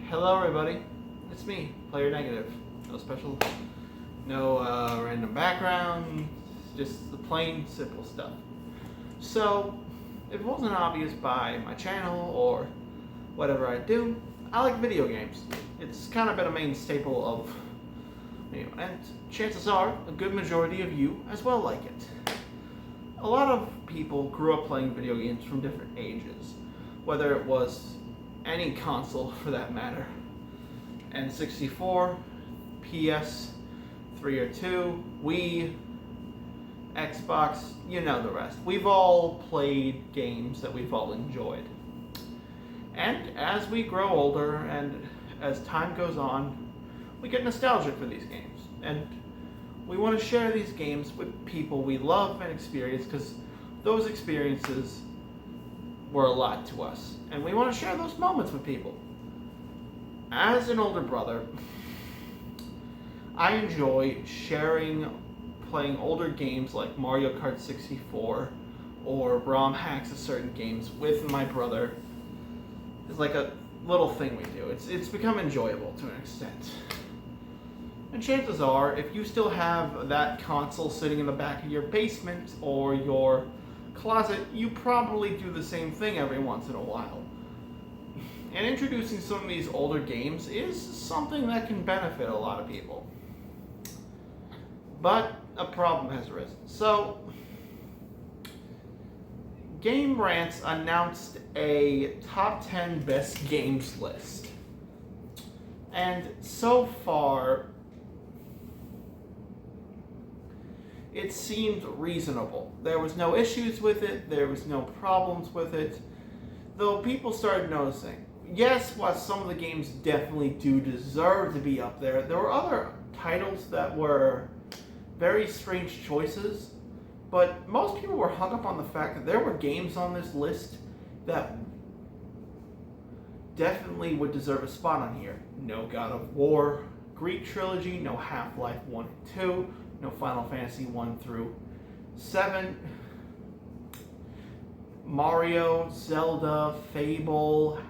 Hello everybody, it's me, Player Negative. No special, no random background, just the plain, simple stuff. So, if it wasn't obvious by my channel or whatever I do, I like video games. It's kind of been a main staple of, and chances are a good majority of you as well like it. A lot of people grew up playing video games from different ages, whether it was any console for that matter. N64, PS, 3 or 2, Wii, Xbox, you know the rest. We've all played games that we've all enjoyed. And as we grow older and as time goes on, we get nostalgic for these games. And we want to share these games with people we love and experience because those experiences were a lot to us. And we want to share those moments with people. As an older brother, I enjoy playing older games like Mario Kart 64 or ROM hacks of certain games with my brother. It's like a little thing we do. It's become enjoyable to an extent. And chances are, if you still have that console sitting in the back of your basement or your closet, you probably do the same thing every once in a while. And introducing some of these older games is something that can benefit a lot of people. But a problem has arisen. So, Game Rants announced a top 10 best games list. And so far, it seemed reasonable. There was no issues with it, there was no problems with it, though people started noticing. Yes, while some of the games definitely do deserve to be up there, there were other titles that were very strange choices, but most people were hung up on the fact that there were games on this list that definitely would deserve a spot on here. No God of War, Greek Trilogy, no Half-Life 1 and 2, no Final Fantasy 1 through 7, Mario, Zelda, Fable,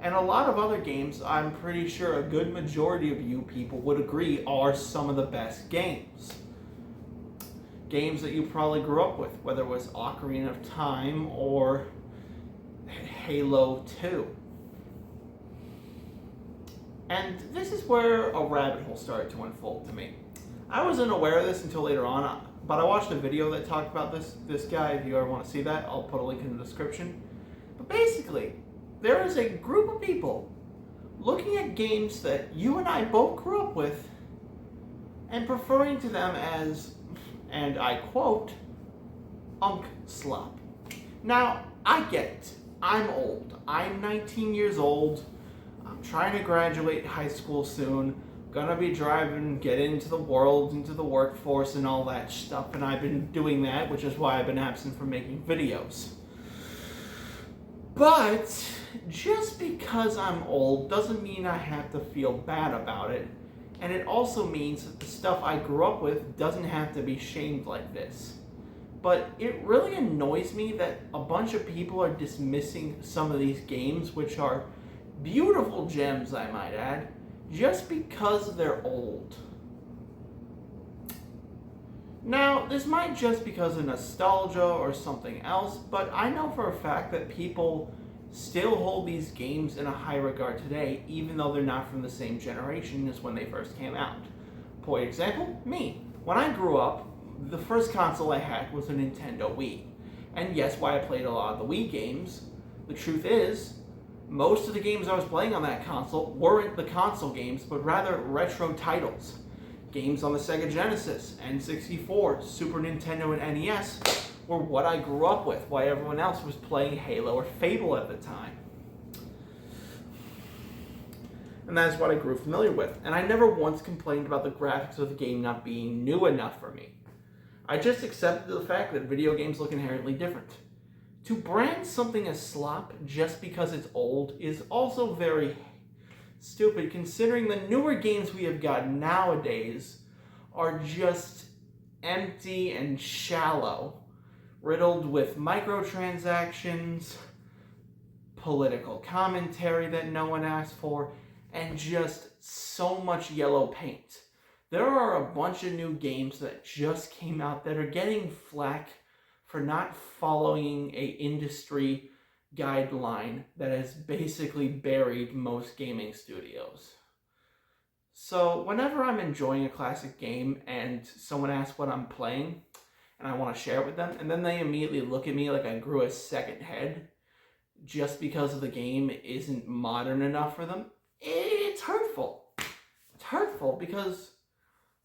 and a lot of other games I'm pretty sure a good majority of you people would agree are some of the best games. Games that you probably grew up with, whether it was Ocarina of Time or Halo 2. And this is where a rabbit hole started to unfold to me. I wasn't aware of this until later on, but I watched a video that talked about this guy. If you ever want to see that, I'll put a link in the description. But basically, there is a group of people looking at games that you and I both grew up with and referring to them as, and I quote, unk slop. Now, I get it. I'm old. I'm 19 years old. I'm trying to graduate high school soon. Gonna be driving, get into the world, into the workforce and all that stuff, and I've been doing that, which is why I've been absent from making videos. But just because I'm old doesn't mean I have to feel bad about it, and it also means that the stuff I grew up with doesn't have to be shamed like this. But it really annoys me that a bunch of people are dismissing some of these games, which are beautiful gems, I might add, just because they're old. Now, this might just because of nostalgia or something else, but I know for a fact that people still hold these games in a high regard today, even though they're not from the same generation as when they first came out. For example, me. When I grew up, the first console I had was a Nintendo Wii. And yes, while I played a lot of the Wii games, the truth is, most of the games I was playing on that console weren't the console games, but rather retro titles. Games on the Sega Genesis, N64, Super Nintendo, and NES were what I grew up with, while everyone else was playing Halo or Fable at the time. And that is what I grew familiar with. And I never once complained about the graphics of the game not being new enough for me. I just accepted the fact that video games look inherently different. To brand something as slop just because it's old is also very stupid, considering the newer games we have got nowadays are just empty and shallow, riddled with microtransactions, political commentary that no one asked for, and just so much yellow paint. There are a bunch of new games that just came out that are getting flack for not following a industry guideline that has basically buried most gaming studios. So whenever I'm enjoying a classic game and someone asks what I'm playing and I want to share it with them, and then they immediately look at me like I grew a second head just because of the game isn't modern enough for them, it's hurtful. It's hurtful because,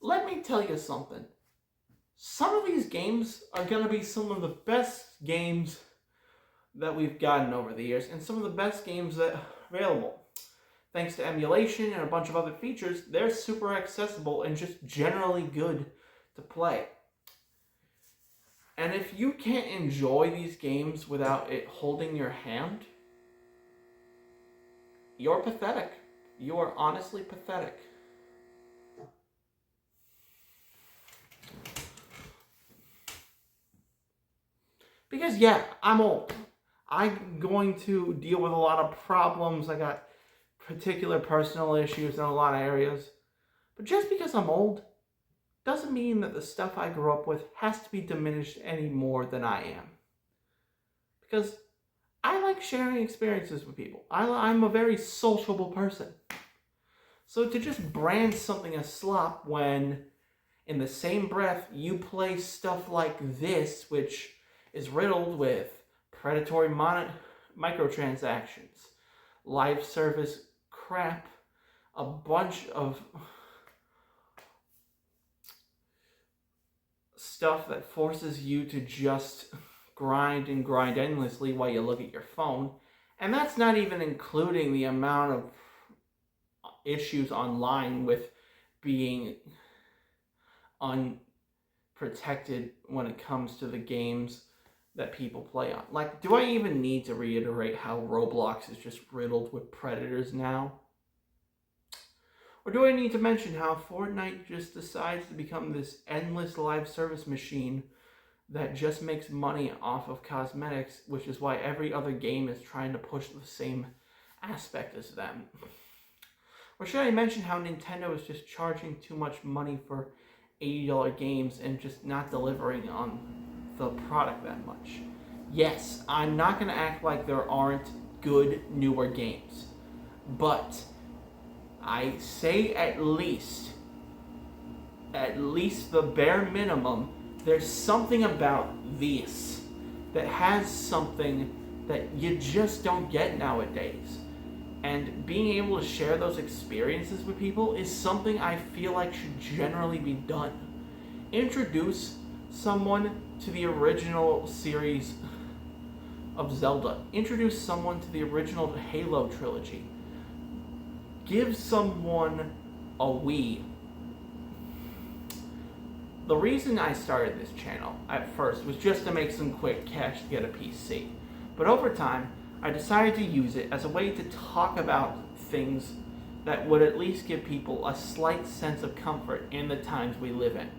let me tell you something. Some of these games are going to be some of the best games that we've gotten over the years, and some of the best games that are available. Thanks to emulation and a bunch of other features, they're super accessible and just generally good to play. And if you can't enjoy these games without it holding your hand, you're pathetic. You are honestly pathetic. Because yeah, I'm old. I'm going to deal with a lot of problems. I got particular personal issues in a lot of areas. But just because I'm old doesn't mean that the stuff I grew up with has to be diminished any more than I am. Because I like sharing experiences with people. I'm a very sociable person. So to just brand something as slop when in the same breath you play stuff like this, which is riddled with predatory microtransactions, live service crap, a bunch of stuff that forces you to just grind and grind endlessly while you look at your phone. And that's not even including the amount of issues online with being unprotected when it comes to the games that people play on. Like, do I even need to reiterate how Roblox is just riddled with predators now? Or do I need to mention how Fortnite just decides to become this endless live service machine that just makes money off of cosmetics, which is why every other game is trying to push the same aspect as them? Or should I mention how Nintendo is just charging too much money for $80 games and just not delivering on the product that much? Yes, I'm not going to act like there aren't good newer games, but I say at least the bare minimum, there's something about this that has something that you just don't get nowadays. And being able to share those experiences with people is something I feel like should generally be done. Introduce someone to the original series of Zelda. Introduce someone to the original Halo trilogy. Give someone a Wii. The reason I started this channel at first was just to make some quick cash to get a PC. But over time, I decided to use it as a way to talk about things that would at least give people a slight sense of comfort in the times we live in.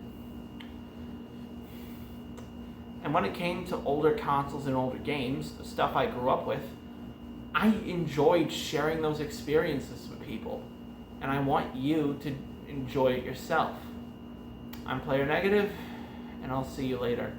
And when it came to older consoles and older games, the stuff I grew up with, I enjoyed sharing those experiences with people. And I want you to enjoy it yourself. I'm Player Negative, and I'll see you later.